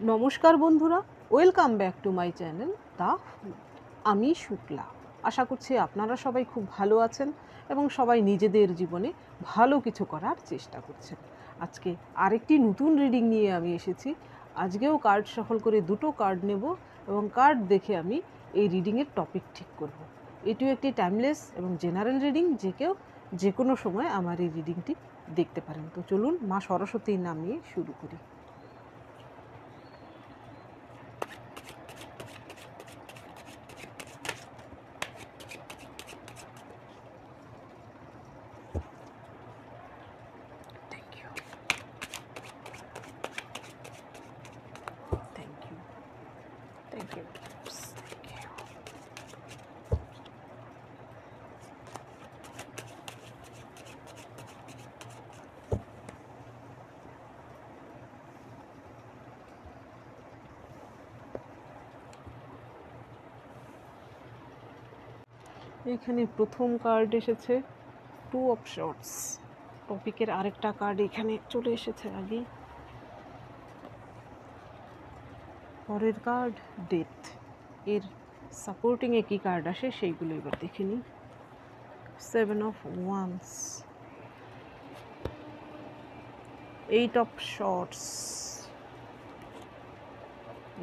নমস্কার বন্ধুরা, welcome back to my channel the food. আমি শুক্লা। আশা করছি আপনারা সবাই খুব ভালো আছেন এবং সবাই নিজেদের জীবনে ভালো কিছু করার চেষ্টা করছেন। আজকে আরেকটি নতুন রিডিং নিয়ে আমি এসেছি। আজকেও কার্ড সফল করে দুটো কার্ড নেব এবং কার্ড দেখে আমি এই রিডিংয়ের টপিক ঠিক করব। এটিও একটি টাইমলেস এবং জেনারেল রিডিং, যে কেউ যে কোনো সময় আমার এই রিডিংটি দেখতে পারেন। তো চলুন মা সরস্বতীর নাম নিয়ে শুরু করি। Thank you. Thank you. এখানে প্রথম কার্ড এসেছে টু অফ শর্টস। টপিকের আরেকটা কার্ড এখানে চলে এসেছে আগে। পরের কার্ড ডেথ। এর সাপোর্টিংয়ে কী কার্ড আসে সেইগুলো এবার দেখে নিই। Seven of wands, eight of swords,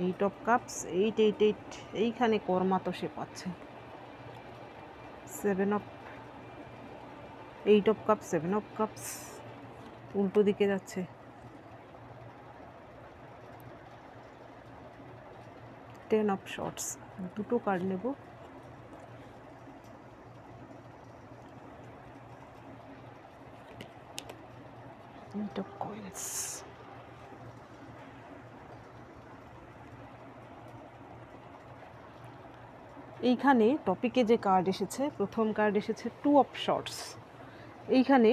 eight of cups, eight eight eight. এইখানে কর্মা তো সে পাচ্ছে। Seven of, eight of cups, seven of cups উল্টো দিকে যাচ্ছে। Ten of swords. দুটো কার্ড নেব। Eight of coins. এইখানে টপিকে যে কার্ড এসেছে, প্রথম কার্ড এসেছে টু অফ শর্টস। এইখানে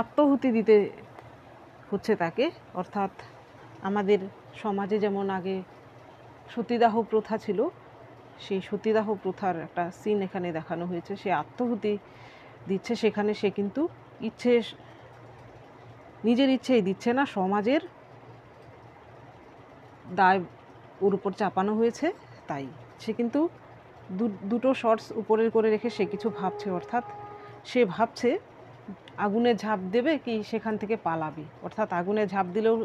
আত্মাহুতি দিতে হচ্ছে তাকে, অর্থাৎ আমাদের সমাজে যেমন আগে সতীদাহ প্রথা ছিল, সেই সতীদাহ প্রথার একটা সিন এখানে দেখানো হয়েছে। সে আত্মাহুতি দিচ্ছে, সেখানে সে কিন্তু নিজের ইচ্ছেই দিচ্ছে না, সমাজের দায় ওর উপর চাপানো হয়েছে, তাই সে কিন্তু দুটো শর্টস উপরের করে রেখে সে কিছু ভাবছে। অর্থাৎ সে ভাবছে আগুনে ঝাঁপ দেবে কি সেখান থেকে পালাবে, অর্থাৎ আগুনে ঝাঁপ দিলেও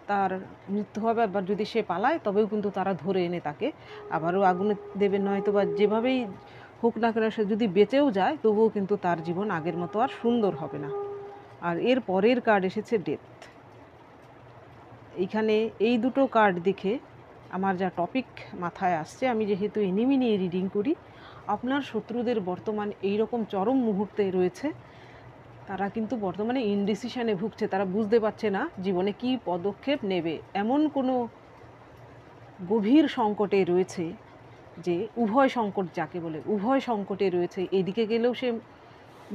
তার মৃত্যু হবে, আবার যদি সে পালায় তবেও কিন্তু তারা ধরে এনে তাকে আবারও আগুনে দেবে, নয়তো বা যেভাবেই হোক না কেন সে যদি বেঁচেও যায় তবুও কিন্তু তার জীবন আগের মতো আর সুন্দর হবে না। আর এর পরের কার্ড এসেছে ডেথ। এইখানে এই দুটো কার্ড দেখে আমার যা টপিক মাথায় আসছে, আমি যেহেতু এনিমি নিয়ে রিডিং করি, আপনার শত্রুদের বর্তমান এইরকম চরম মুহূর্তে রয়েছে, তারা কিন্তু বর্তমানে ইনডিসিশনে ভুগছে। তারা বুঝতে পারছে না জীবনে কি পদক্ষেপ নেবে, এমন কোনো গভীর সংকটে রয়েছে যে উভয় সংকট যাকে বলে, উভয় সংকটে রয়েছে। এদিকে গেলেও সে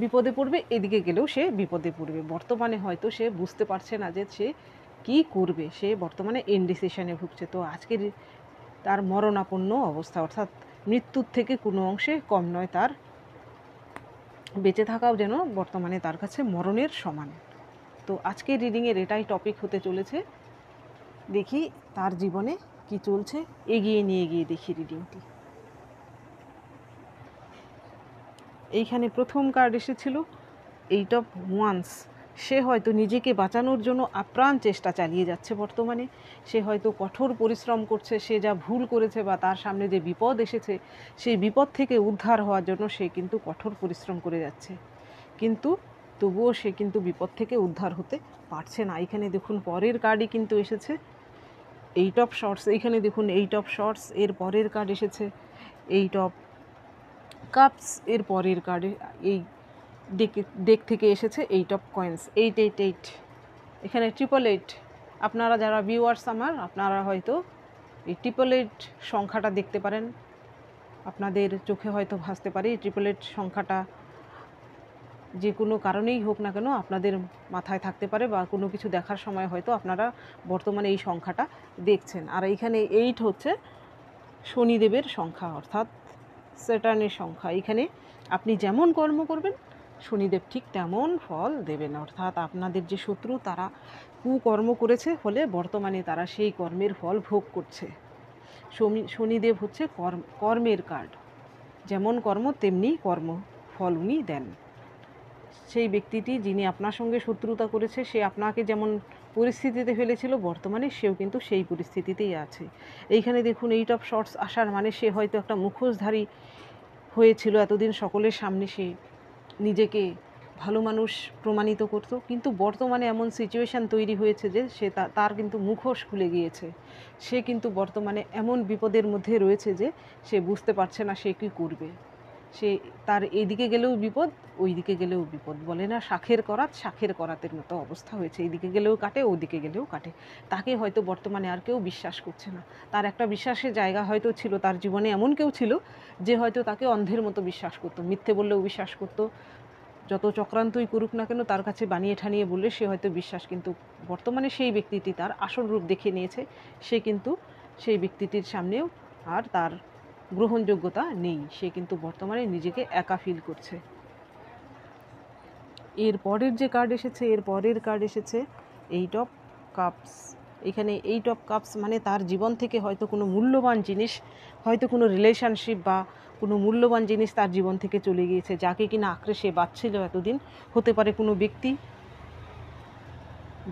বিপদে পড়বে, এদিকে গেলেও সে বিপদে পড়বে। বর্তমানে হয়তো সে বুঝতে পারছে না যে সে কী করবে, সে বর্তমানে ইনডিসিশনে ভুগছে। তো আজকের তার মরণাপন্ন অবস্থা, অর্থাৎ মৃত্যুর থেকে কোনো অংশে কম নয়, তার বেঁচে থাকাও যেন বর্তমানে তার কাছে মরণের সমান। তো আজকের রিডিংয়ের এটাই টপিক হতে চলেছে। দেখি তার জীবনে কি চলছে, এগিয়ে নিয়ে গিয়ে দেখি রিডিংটি। এইখানে প্রথম কার্ড এসেছিল এইট অফ ওয়ান্স। সে হয়তো নিজেকে বাঁচানোর জন্য আপ্রাণ চেষ্টা চালিয়ে যাচ্ছে বর্তমানে। সে হয়তো কঠোর পরিশ্রম করছে, সে যা ভুল করেছে বা তার সামনে যে বিপদ এসেছে সেই বিপদ থেকে উদ্ধার হওয়ার জন্য সে কিন্তু কঠোর পরিশ্রম করে যাচ্ছে, কিন্তু তবুও সে কিন্তু বিপদ থেকে উদ্ধার হতে পারছে না। এখানে দেখুন পরের কার্ডই কিন্তু এসেছে এইট অফ শর্টস। এইখানে দেখুন এইট অফ শর্টস, এর পরের কার্ড এসেছে এইট অফ কাপস, এর পরের কার্ডে এই ডেক থেকে এসেছে eight of coins, eight eight eight. এখানে ট্রিপল এইট। আপনারা যারা ভিউয়ার্স আমার, আপনারা হয়তো এই ট্রিপল এইট সংখ্যাটা দেখতে পারেন, আপনাদের চোখে হয়তো ভাসতে পারে। এই ট্রিপল এইট সংখ্যাটা যে কোনো কারণেই হোক না কেন আপনাদের মাথায় থাকতে পারে, বা কোনো কিছু দেখার সময় হয়তো আপনারা বর্তমানে এই সংখ্যাটা দেখছেন। আর এইখানে এইট হচ্ছে শনিদেবের সংখ্যা, অর্থাৎ স্যাটার্নের সংখ্যা। এখানে আপনি যেমন কর্ম করবেন শনিদেব ঠিক তেমন ফল দেবেন, অর্থাৎ আপনাদের যে শত্রু তারা কুকর্ম করেছে, ফলে বর্তমানে তারা সেই কর্মের ফল ভোগ করছে। শনিদেব হচ্ছে কর্মের কার্ড, যেমন কর্ম তেমনি কর্ম ফল উনি দেন। সেই ব্যক্তিটি যিনি আপনার সঙ্গে শত্রুতা করেছে, সে আপনাকে যেমন পরিস্থিতিতে ফেলেছিল, বর্তমানে সেও কিন্তু সেই পরিস্থিতিতেই আছে। এইখানে দেখুন 8 অফ শর্টস আসার মানে সে হয়তো একটা মুখোশধারী হয়েছিল এতদিন সকলের সামনে, সে নিজেকে ভালো মানুষ প্রমাণিত করত, কিন্তু বর্তমানে এমন সিচুয়েশান তৈরি হয়েছে যে সে তার কিন্তু মুখোশ খুলে গিয়েছে। সে কিন্তু বর্তমানে এমন বিপদের মধ্যে রয়েছে যে সে বুঝতে পারছে না সে কী করবে। সে তার এইদিকে গেলেও বিপদ, ওই দিকে গেলেও বিপদ, বলে না শাঁখের করাতের মতো অবস্থা হয়েছে। এইদিকে গেলেও কাটে, ওদিকে গেলেও কাটে। তাকে হয়তো বর্তমানে আর কেউ বিশ্বাস করছে না। তার একটা বিশ্বাসের জায়গা হয়তো ছিল, তার জীবনে এমন কেউ ছিল যে হয়তো তাকে অন্ধের মতো বিশ্বাস করতো, মিথ্যে বললেও বিশ্বাস করতো, যত চক্রান্তই করুক না কেন তার কাছে বানিয়ে ঠানিয়ে বললে সে হয়তো বিশ্বাস। কিন্তু বর্তমানে সেই ব্যক্তিটি তার আসল রূপ দেখে নিয়েছে। সে কিন্তু সেই ব্যক্তিটির সামনেও আর তার গ্রহণযোগ্যতা নেই। সে কিন্তু বর্তমানে নিজেকে একা ফিল করছে। এর পরের যে কার্ড এসেছে, এর পরের কার্ড এসেছে 8 অফ কাপস। এখানে 8 অফ কাপস মানে তার জীবন থেকে হয়তো কোনো মূল্যবান জিনিস, হয়তো কোনো রিলেশনশিপ বা কোনো মূল্যবান জিনিস তার জীবন থেকে চলে গিয়েছে, যাকে কিনা আঁকড়ে সে বাঁচছিল এতদিন। হতে পারে কোনো ব্যক্তি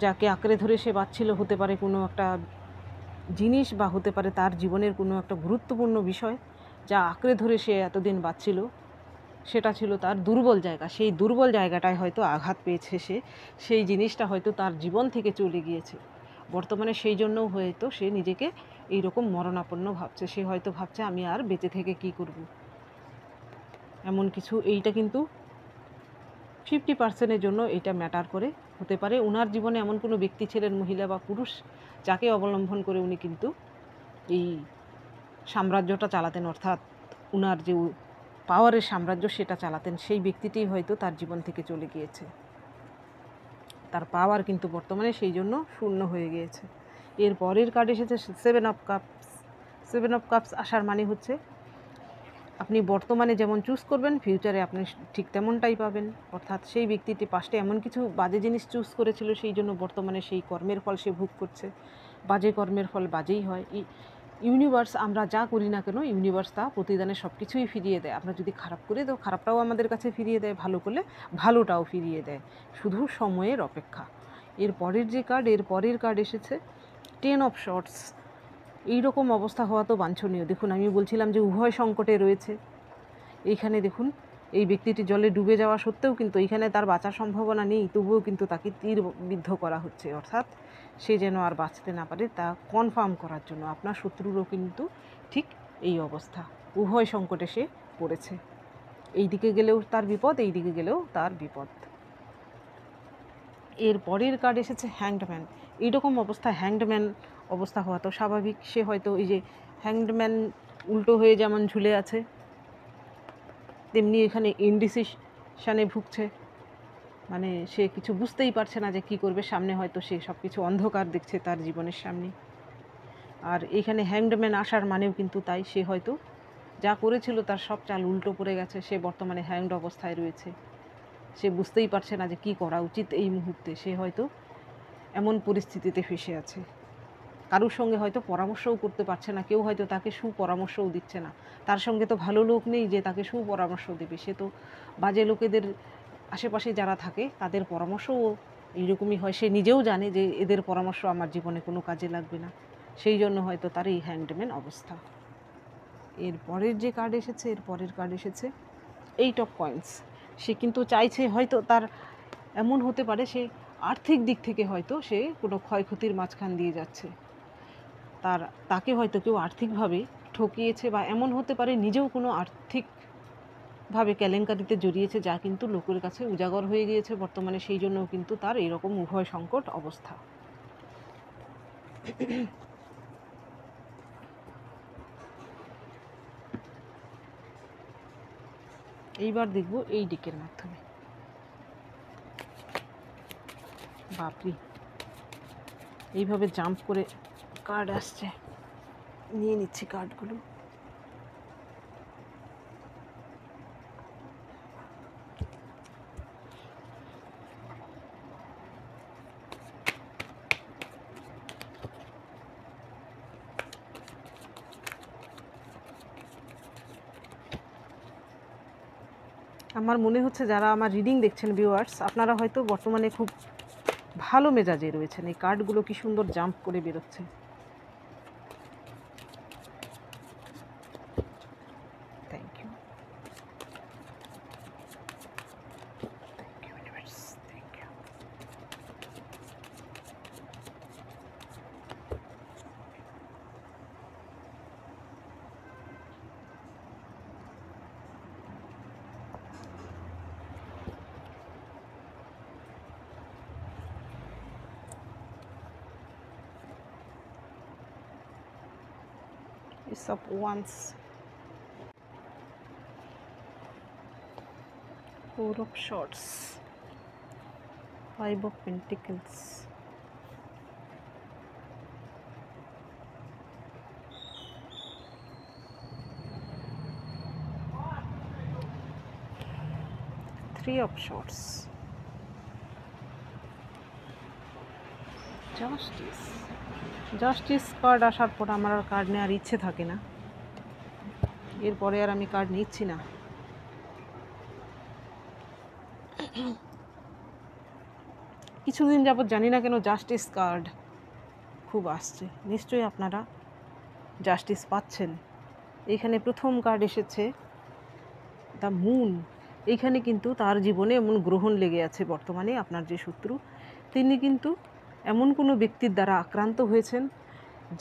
যাকে আঁকড়ে ধরে সে বাঁচছিল, হতে পারে কোনো একটা জিনিস, বা হতে পারে তার জীবনের কোনো একটা গুরুত্বপূর্ণ বিষয় যা আঁকড়ে ধরে সে এতদিন বাঁচছিল। সেটা ছিল তার দুর্বল জায়গা। সেই দুর্বল জায়গাটায় হয়তো আঘাত পেয়েছে সে, সেই জিনিসটা হয়তো তার জীবন থেকে চলে গিয়েছে বর্তমানে। সেই জন্যও হয়তো সে নিজেকে এইরকম মরণাপন্ন ভাবছে। সে হয়তো ভাবছে আমি আর বেঁচে থেকে কি করব, এমন কিছু। এইটা কিন্তু 50%-এর জন্য এটা ম্যাটার করে। হতে পারে ওনার জীবনে এমন কোনো ব্যক্তি ছিলেন, মহিলা বা পুরুষ, যাকে অবলম্বন করে উনি কিন্তু এই সাম্রাজ্যটা চালাতেন, অর্থাৎ উনার যে পাওয়ারের সাম্রাজ্য সেটা চালাতেন। সেই ব্যক্তিটি হয়তো তার জীবন থেকে চলে গিয়েছে, তার পাওয়ার কিন্তু বর্তমানে সেই জন্য শূন্য হয়ে গিয়েছে। এর পরের কার্ড এসেছে 7 অফ কাপস। 7 অফ কাপস আসার মানে হচ্ছে আপনি বর্তমানে যেমন চুজ করবেন, ফিউচারে আপনি ঠিক তেমনটাই পাবেন। অর্থাৎ সেই ব্যক্তিটি পাস্টে এমন কিছু বাজে জিনিস চুজ করেছিল, সেই জন্য বর্তমানে সেই কর্মের ফল সে ভোগ করছে। বাজে কর্মের ফল বাজেই হয়। ইউনিভার্স, আমরা যা করি না কেন ইউনিভার্স তা প্রতিদানে সব কিছুই ফিরিয়ে দেয়। আমরা যদি খারাপ করি তো খারাপটাও আমাদের কাছে ফিরিয়ে দেয়, ভালো করলে ভালোটাও ফিরিয়ে দেয়, শুধু সময়ের অপেক্ষা। এর পরের যে কার্ড, এর পরের কার্ড এসেছে 10 অফ শর্টস। এইরকম অবস্থা হওয়া তো বাঞ্ছনীয়। দেখুন, আমি বলছিলাম যে উভয় সংকটে রয়েছে। এইখানে দেখুন, এই ব্যক্তিটি জলে ডুবে যাওয়া সত্ত্বেও কিন্তু এইখানে তার বাঁচার সম্ভাবনা নেই, তবুও কিন্তু তাকে তীর বিদ্ধ করা হচ্ছে, অর্থাৎ সে যেন আর বাঁচতে না পারে তা কনফার্ম করার জন্য। আপনার শত্রুরও কিন্তু ঠিক এই অবস্থা, উভয় সংকটে সে পড়েছে। এই দিকে গেলেও তার বিপদ, এই দিকে গেলেও তার বিপদ। এর পরের কার্ড এসেছে হ্যাংডম্যান। এইরকম অবস্থা, হ্যাংডম্যান অবস্থা হওয়া তো স্বাভাবিক। সে হয়তো এই যে হ্যাংডম্যান উল্টো হয়ে যেমন ঝুলে আছে, তেমনি এখানে ইনডিসিশনে ভুগছে। মানে সে কিছু বুঝতেই পারছে না যে কী করবে। সামনে হয়তো সে সব কিছু অন্ধকার দেখছে তার জীবনের সামনে। আর এখানে হ্যাংডম্যান আসার মানেও কিন্তু তাই, সে হয়তো যা করেছিল তার সব চাল উল্টো পড়ে গেছে। সে বর্তমানে হ্যাংড অবস্থায় রয়েছে। সে বুঝতেই পারছে না যে কী করা উচিত এই মুহূর্তে। সে হয়তো এমন পরিস্থিতিতে ফেসে আছে, কারোর সঙ্গে হয়তো পরামর্শও করতে পারছে না, কেউ হয়তো তাকে সুপরামর্শও দিচ্ছে না। তার সঙ্গে তো ভালো লোক নেই যে তাকে সুপরামর্শ দেবে। সে তো বাজে লোকেদের আশেপাশে যারা থাকে তাদের পরামর্শও এইরকমই হয়। সে নিজেও জানে যে এদের পরামর্শ আমার জীবনে কোনো কাজে লাগবে না, সেই জন্য হয়তো তার এই হ্যাংডম্যান অবস্থা। এর পরের যে কার্ড এসেছে, এর পরের কার্ড এসেছে 8 অফ কয়েন্স। সে কিন্তু চাইছে, হয়তো তার এমন হতে পারে সে আর্থিক দিক থেকে হয়তো সে কোনো ক্ষয়ক্ষতির মাঝখান দিয়ে যাচ্ছে। তাকে হয়তো কেউ আর্থিকভাবে ঠকিয়েছে, বা এমন হতে পারে নিজেও কোনো আর্থিকভাবে কেলেঙ্কারিতে জড়িয়েছে, যা কিন্তু লোকের কাছে উজাগর হয়ে গিয়েছে বর্তমানে। সেই জন্যও কিন্তু তার এরকম উভয় সংকট অবস্থা। এইবার দেখব এই ডিকের মাধ্যমে। বাপরে, এইভাবে জাম্প করে কার্ড আসছে, নিয়ে নিচ্ছি কার্ডগুলো। আমার মনে হচ্ছে যারা আমার রিডিং দেখছেন ভিউয়ার্স, আপনারা হয়তো বর্তমানে খুব ভালো মেজাজে রয়েছেন। এই কার্ডগুলো কি সুন্দর জাম্প করে বেরোচ্ছে। Thank you, thank you universe, thank you. Ace of Wands, Four of Swords, Five of Pentacles, Three of Swords, justice card আসার পর আমার আর কার্ড নেওয়ার ইচ্ছে থাকে না, এরপরে আর আমি কার্ড নিচ্ছি না। কিছুদিন যাবৎ জানি না কেন জাস্টিস কার্ড খুব আসছে। নিশ্চয়ই আপনারা জাস্টিস পাচ্ছেন। এইখানে প্রথম কার্ড এসেছে দ্য মুন। এইখানে কিন্তু তার জীবনে এমন গ্রহণ লেগে আছে বর্তমানে। আপনার যে শত্রু, তিনি কিন্তু এমন কোনো ব্যক্তির দ্বারা আক্রান্ত হয়েছেন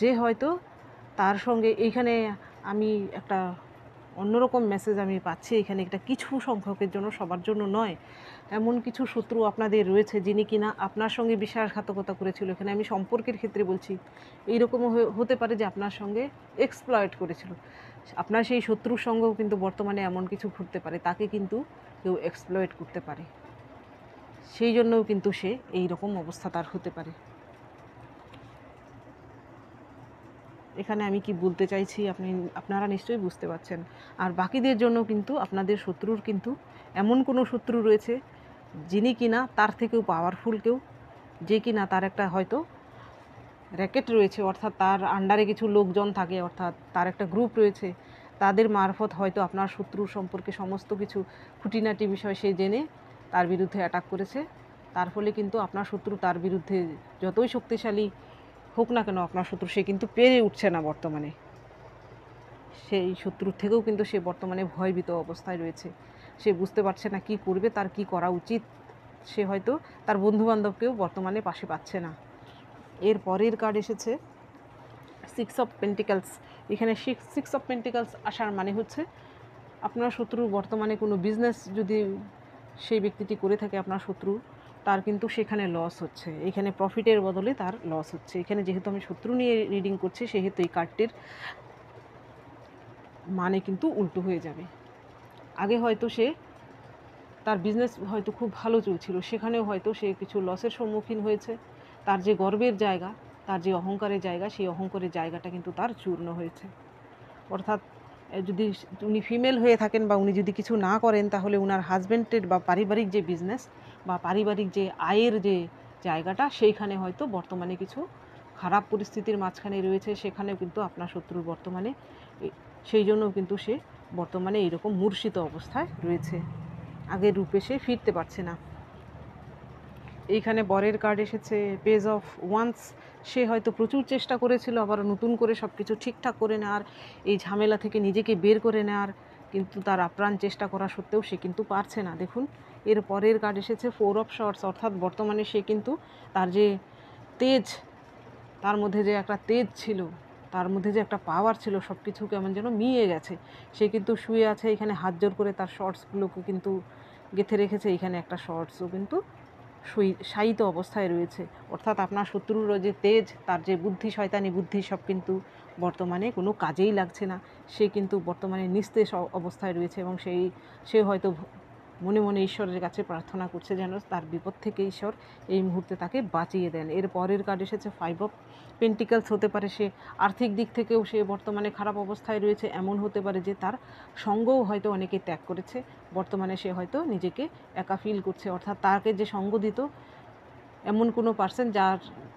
যে হয়তো তার সঙ্গে, এইখানে আমি একটা অন্যরকম মেসেজ আমি পাচ্ছি। এখানে একটা কিছু সংখ্যকের জন্য, সবার জন্য নয়, এমন কিছু শত্রু আপনাদের রয়েছে যিনি কিনা আপনার সঙ্গে বিশ্বাসঘাতকতা করেছিল। এখানে আমি সম্পর্কের ক্ষেত্রে বলছি। এইরকমও হতে পারে যে আপনার সঙ্গে এক্সপ্লয়েট করেছিল। আপনার সেই শত্রুর সঙ্গেও কিন্তু বর্তমানে এমন কিছু ঘটতে পারে, তাকে কিন্তু কেউ এক্সপ্লয়েট করতে পারে। সেই জন্যও কিন্তু সে এই রকম অবস্থা তার হতে পারে। এখানে আমি কি বলতে চাইছি আপনারা নিশ্চয়ই বুঝতে পারছেন। আর বাকিদের জন্য কিন্তু আপনাদের শত্রুর কিন্তু এমন কোনো শত্রু রয়েছে যিনি কিনা তার থেকেও পাওয়ারফুল কেউ, যে কিনা তার একটা হয়তো র্যাকেট রয়েছে, অর্থাৎ তার আন্ডারে কিছু লোকজন থাকে, অর্থাৎ তার একটা গ্রুপ রয়েছে। তাদের মারফত হয়তো আপনার শত্রুর সম্পর্কে সমস্ত কিছু খুঁটিনাটি বিষয় সে জেনে তার বিরুদ্ধে অ্যাটাক করেছে। তার ফলে কিন্তু আপনার শত্রু তার বিরুদ্ধে যতই শক্তিশালী হোক না কেন, আপনার শত্রু সে কিন্তু পেরে উঠছে না বর্তমানে। সেই শত্রুর থেকেও কিন্তু সে বর্তমানে ভয়ভীত অবস্থায় রয়েছে। সে বুঝতে পারছে না কি করবে, তার কি করা উচিত। সে হয়তো তার বন্ধুবান্ধবকেও বর্তমানে পাশে পাচ্ছে না। এর পরের কার্ড এসেছে সিক্স অফ পেন্টিকালস। এখানে সিক্স অফ পেন্টিকালস আসার মানে হচ্ছে আপনার শত্রু বর্তমানে কোনো বিজনেস যদি সেই ব্যক্তিটি করে থাকে, আপনার শত্রু, তার কিন্তু সেখানে লস হচ্ছে। এখানে প্রফিটের বদলে তার লস হচ্ছে। এখানে যেহেতু আমি শত্রু নিয়ে রিডিং করছি, সেহেতু এই কার্ডটির মানে কিন্তু উল্টো হয়ে যাবে। আগে হয়তো সে, তার বিজনেস হয়তো খুব ভালো চলছিল, সেখানেও হয়তো সে কিছু লসের সম্মুখীন হয়েছে। তার যে গর্বের জায়গা, তার যে অহংকারের জায়গা, সেই অহংকারের জায়গাটা কিন্তু তার চূর্ণ হয়েছে। অর্থাৎ যদি উনি ফিমেল হয়ে থাকেন বা উনি যদি কিছু না করেন, তাহলে উনার হাজব্যান্ডের বা পারিবারিক যে বিজনেস বা পারিবারিক যে আয়ের যে জায়গাটা, সেইখানে হয়তো বর্তমানে কিছু খারাপ পরিস্থিতির মাঝখানে রয়েছে। সেখানেও কিন্তু আপনার শত্রুর বর্তমানে, সেই জন্যও কিন্তু সে বর্তমানে এইরকম মূর্ছিত অবস্থায় রয়েছে। আগের রূপে সে ফিরতে পারছে না। এইখানে বরের কার্ড এসেছে পেজ অফ ওয়ান্স। সে হয়তো প্রচুর চেষ্টা করেছিল আবার নতুন করে সব কিছু ঠিকঠাক করে নেওয়ার, এই ঝামেলা থেকে নিজেকে বের করে নেওয়ার, কিন্তু তার আপ্রাণ চেষ্টা করা সত্ত্বেও সে কিন্তু পারছে না। দেখুন, এর পরের কার্ড এসেছে ফোর অফ শর্টস। অর্থাৎ বর্তমানে সে কিন্তু তার যে তেজ, তার মধ্যে যে একটা তেজ ছিল, তার মধ্যে যে একটা পাওয়ার ছিল, সব কিছু কেমন যেন মিয়ে গেছে। সে কিন্তু শুয়ে আছে, এখানে হাত জোর করে তার শর্টসগুলোকে কিন্তু গেঁথে রেখেছে। এখানে একটা শর্টসও কিন্তু শায়িত অবস্থায় রয়েছে। অর্থাৎ আপনার শত্রুর যে তেজ, তার যে বুদ্ধি, শয়তানি বুদ্ধি, সব কিন্তু বর্তমানে কোনো কাজেই লাগছে না। সে কিন্তু বর্তমানে নিস্তেজ অবস্থায় রয়েছে এবং সে হয়তো মনে মনে ঈশ্বরের কাছে প্রার্থনা করছে যেন তার বিপদ থেকে ঈশ্বর এই মুহূর্তে তাকে বাঁচিয়ে দেন। এর পরের কার্ড এসেছে ফাইভ অফ পেন্টিকালস। হতে পারে সে আর্থিক দিক থেকেও সে বর্তমানে খারাপ অবস্থায় রয়েছে। এমন হতে পারে যে তার সঙ্গও হয়তো অনেকে ত্যাগ করেছে। বর্তমানে সে হয়তো নিজেকে একা ফিল করছে। অর্থাৎ তাকে যে সঙ্গ দিত এমন কোনো পার্সন,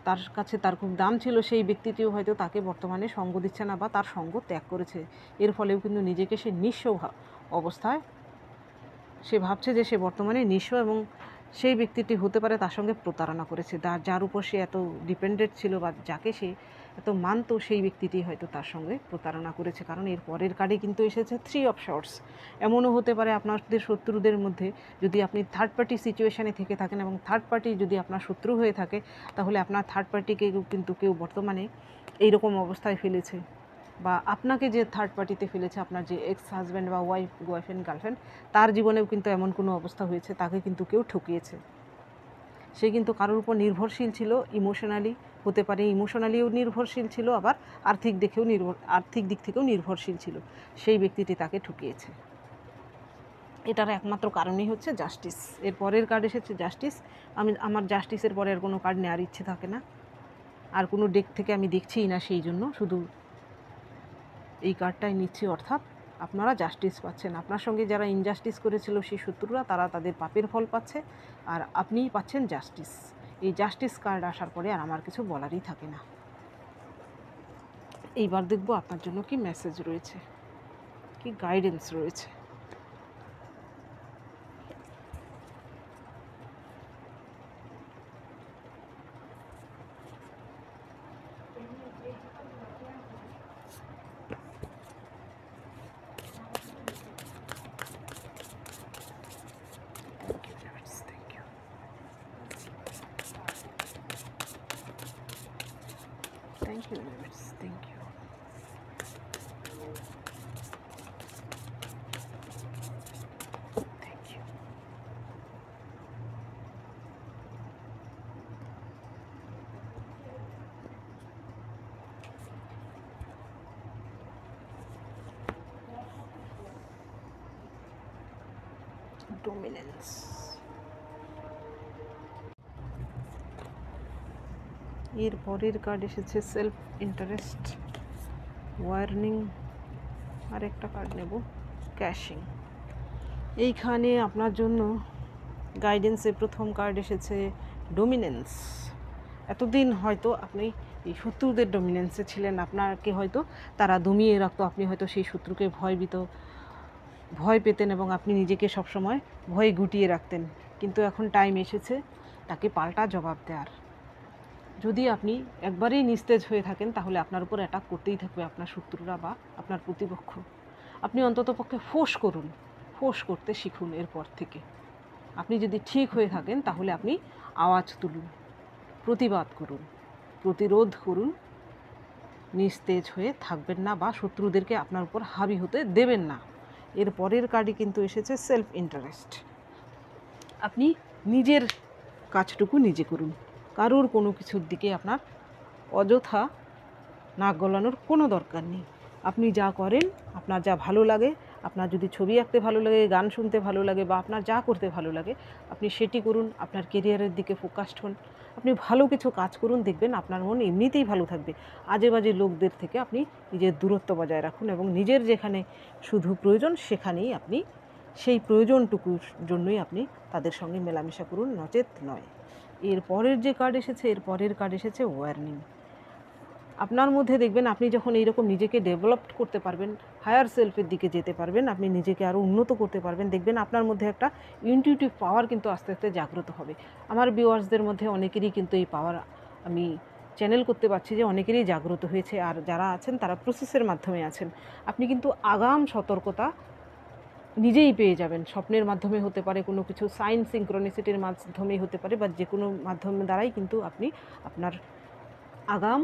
তার কাছে তার খুব দাম ছিল, সেই ব্যক্তিটিও হয়তো তাকে বর্তমানে সঙ্গ দিচ্ছে না বা তার সঙ্গ ত্যাগ করেছে। এর ফলেও কিন্তু নিজেকে সে নিঃস্ব অবস্থায় সে ভাবছে যে সে বর্তমানে নিঃস্ব এবং সেই ব্যক্তিটি হতে পারে তার সঙ্গে প্রতারণা করেছে, যার উপর সে এত ডিপেন্ডেন্ট ছিল বা যাকে সে এত মানত, সেই ব্যক্তিটি হয়তো তার সঙ্গে প্রতারণা করেছে। কারণ এর পরের কার্ডে কিন্তু এসেছে 3 অফ শর্টস। এমনও হতে পারে আপনাদের শত্রুদের মধ্যে যদি আপনি থার্ড পার্টি সিচুয়েশানে থেকে থাকেন এবং থার্ড পার্টি যদি আপনার শত্রু হয়ে থাকে, তাহলে আপনার থার্ড পার্টিকে কিন্তু কেউ বর্তমানে এইরকম অবস্থায় ফেলেছে, বা আপনাকে যে থার্ড পার্টিতে ফেলেছে, আপনার যে এক্স হাজব্যান্ড বা ওয়াইফ, বয়ফ্রেন্ড, গার্লফ্রেন্ড, তার জীবনেও কিন্তু এমন কোনো অবস্থা হয়েছে, তাকে কিন্তু কেউ ঠকিয়েছে। সে কিন্তু কারোর উপর নির্ভরশীল ছিল, ইমোশনালি হতে পারে, ইমোশনালিও নির্ভরশীল ছিল, আবার আর্থিক দিক থেকেও নির্ভরশীল ছিল। সেই ব্যক্তিটি তাকে ঠকিয়েছে। এটার একমাত্র কারণই হচ্ছে জাস্টিস। এর পরের কার্ড এসেছে জাস্টিস। আমার জাস্টিসের পরে আর কোনো কার্ড নেওয়ার ইচ্ছে থাকে না, আর কোনো ডেক থেকে আমি দেখছিই না, সেই জন্য শুধু এই কার্ডটাই নিচ্ছি। অর্থাৎ আপনারা জাস্টিস পাচ্ছেন। আপনার সঙ্গে যারা ইনজাস্টিস করেছিল সেই শত্রুরা, তারা তাদের পাপের ফল পাচ্ছে, আর আপনিই পাচ্ছেন জাস্টিস। এই জাস্টিস কার্ড আসার পরে আর আমার কিছু বলারই থাকে না। এইবার দেখব আপনার জন্য কি মেসেজ রয়েছে, কি গাইডেন্স রয়েছে। Thank you, universe. Thank you. Thank you. Dominance. এর পরের কার্ড এসেছে সেলফ ইন্টারেস্ট, ওয়ার্নিং, আর একটা কার্ড নেব ক্যাশিং। এইখানে আপনার জন্য গাইডেন্সে প্রথম কার্ড এসেছে ডোমিনেন্স। এতদিন হয়তো আপনি এই শত্রুদের ডোমিনেন্সে ছিলেন, আপনাকে হয়তো তারা দমিয়ে রাখতো, আপনি হয়তো সেই শত্রুকে ভয় পেতেন এবং আপনি নিজেকে সবসময় ভয়ে গুটিয়ে রাখতেন। কিন্তু এখন টাইম এসেছে তাকে পাল্টা জবাব দেওয়ার। যদি আপনি একবারেই নিস্তেজ হয়ে থাকেন, তাহলে আপনার উপর অ্যাটাক করতেই থাকবে আপনার শত্রুরা বা আপনার প্রতিপক্ষ। আপনি অন্ততপক্ষে ফোর্স করতে শিখুন। এরপর থেকে আপনি যদি ঠিক হয়ে থাকেন, তাহলে আপনি আওয়াজ তুলুন, প্রতিবাদ করুন, প্রতিরোধ করুন। নিস্তেজ হয়ে থাকবেন না বা শত্রুদেরকে আপনার উপর হাবি হতে দেবেন না। এর পরের কার্ডই কিন্তু এসেছে সেলফ ইন্টারেস্ট। আপনি নিজের কাজটুকু নিজে করুন, কারোর কোনো কিছুর দিকে আপনার অযথা নাক গলানোর কোনো দরকার নেই। আপনি যা করেন, আপনার যা ভালো লাগে, আপনার যদি ছবি আঁকতে ভালো লাগে, গান শুনতে ভালো লাগে, বা আপনার যা করতে ভালো লাগে, আপনি সেটি করুন। আপনার কেরিয়ারের দিকে ফোকাসড হন, আপনি ভালো কিছু কাজ করুন, দেখবেন আপনার মন এমনিতেই ভালো থাকবে। আজে বাজে লোকদের থেকে আপনি নিজের দূরত্ব বজায় রাখুন এবং নিজের যেখানে শুধু প্রয়োজন সেখানেই আপনি সেই প্রয়োজনটুকুর জন্যই আপনি তাদের সঙ্গে মেলামেশা করুন, নচেত নয়। এর পরের যে কার্ড এসেছে, এর পরের কার্ড এসেছে ওয়ার্নিং। আপনার মধ্যে দেখবেন আপনি যখন এইরকম নিজেকে ডেভেলপ করতে পারবেন, হায়ার সেলফের দিকে যেতে পারবেন, আপনি নিজেকে আরও উন্নত করতে পারবেন, দেখবেন আপনার মধ্যে একটা ইনটিউটিভ পাওয়ার কিন্তু আস্তে আস্তে জাগ্রত হবে। আমার ভিউয়ার্সদের মধ্যে অনেকেরই কিন্তু এই পাওয়ার আমি চ্যানেল করতে পারছি যে অনেকেরই জাগ্রত হয়েছে, আর যারা আছেন তারা প্রসেসের মাধ্যমে আছেন। আপনি কিন্তু আগাম সতর্কতা নিজেই পেয়ে যাবেন। স্বপ্নের মাধ্যমে হতে পারে, কোনো কিছু সাইন সিনক্রোনিসিটির মাধ্যমেই হতে পারে, বা যে কোনো মাধ্যম দ্বারাই কিন্তু আপনি আপনার আগাম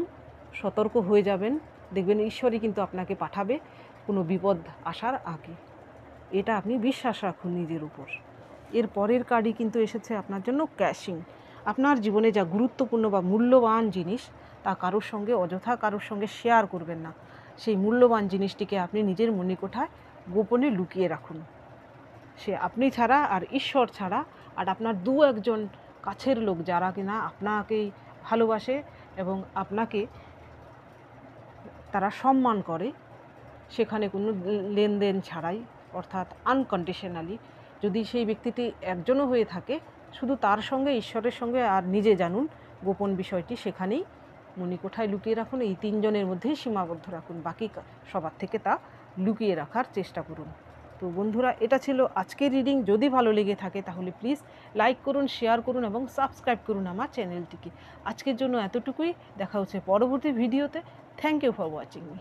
সতর্ক হয়ে যাবেন। দেখবেন ঈশ্বরই কিন্তু আপনাকে পাঠাবে কোনো বিপদ আসার আগে। এটা আপনি বিশ্বাস রাখুন নিজের উপর। এর পরের কার্ডই কিন্তু এসেছে আপনার জন্য ক্যাশিং। আপনার জীবনে যা গুরুত্বপূর্ণ বা মূল্যবান জিনিস, তা কারোর সঙ্গে অযথা কারোর সঙ্গে শেয়ার করবেন না। সেই মূল্যবান জিনিসটিকে আপনি নিজের মণিকোঠায় গোপনে লুকিয়ে রাখুন। সে আপনি ছাড়া আর ঈশ্বর ছাড়া, আর আপনার দু একজন কাছের লোক যারা কিনা আপনাকেই ভালোবাসে এবং আপনাকে তারা সম্মান করে, সেখানে কোনো লেনদেন ছাড়াই, অর্থাৎ আনকন্ডিশনালি, যদি সেই ব্যক্তিটি একজনও হয়ে থাকে, শুধু তার সঙ্গে, ঈশ্বরের সঙ্গে আর নিজে জানুন গোপন বিষয়টি, সেখানেই মণিকোঠায় লুকিয়ে রাখুন। এই তিনজনের মধ্যেই সীমাবদ্ধ রাখুন, বাকি সবার থেকে তা লুকিয়ে রাখার চেষ্টা করুন। তো বন্ধুরা, এটা ছিল আজকের রিডিং। যদি ভালো লেগে থাকে তাহলে প্লিজ লাইক করুন, শেয়ার করুন এবং সাবস্ক্রাইব করুন আমার চ্যানেলটিকে। আজকের জন্য এতটুকুই। দেখা হচ্ছে পরবর্তী ভিডিওতে। Thank you for watching me.